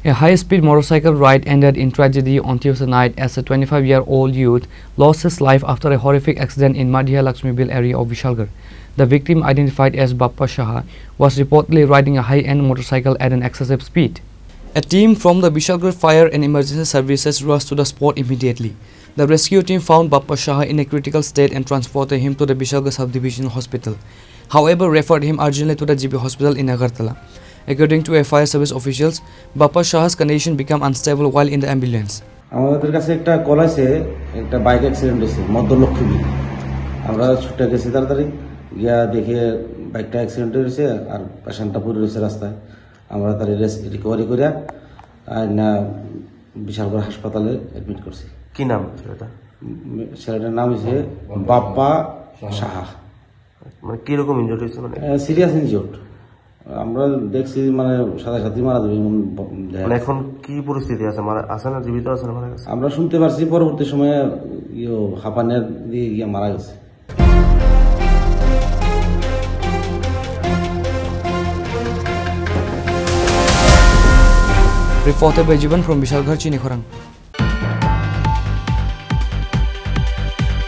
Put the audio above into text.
A high-speed motorcycle ride ended in tragedy on Tuesday night as a 25-year-old youth lost his life after a horrific accident in Madhya Lakshmibil area of Vishalgarh. The victim, identified as Bappa Shah, was reportedly riding a high-end motorcycle at an excessive speed. A team from the Vishalgarh Fire and Emergency Services rushed to the spot immediately. The rescue team found Bappa Shah in a critical state and transported him to the Vishalgarh Subdivision Hospital. However, referred him urgently to the GB Hospital in Agartala. According to a fire service officials, Bappa Shah's condition became unstable while in the ambulance. আমাদের কাছে একটা call আছে, একটা bike accident হয়েছে মধ্য লক্ষ্মীবীর। আমরা ছুটে গেছি তাড়াতাড়ি গিয়া দেখে বাইকটা অ্যাক্সিডেন্ট হয়েছে আর পেশেন্টটা পড়ে রয়েছে রাস্তায়। আমরা তার রিকভারি করে না বিশালগড় হাসপাতালে অ্যাডমিট করছি। কি নাম ছেলেটা? ছেলেটার নাম হচ্ছে বাপ্পা সাহা। মানে কিরকম ইনজুরি হয়েছে? মানে সিরিয়াস ইনজুর্ড। আমরা দেখছি মানে সাথে সাথে মারা যাবে। মানে এখন কি পরিস্থিতি আছে? মানে আছে না জীবিত আছে না? আমরা শুনতে পারছি পরবর্তী সময়ে হাঁপানির দিয়ে গিয়ে মারা গেছে। Reported by Jivan from Vishalgarh, Chinikhorang.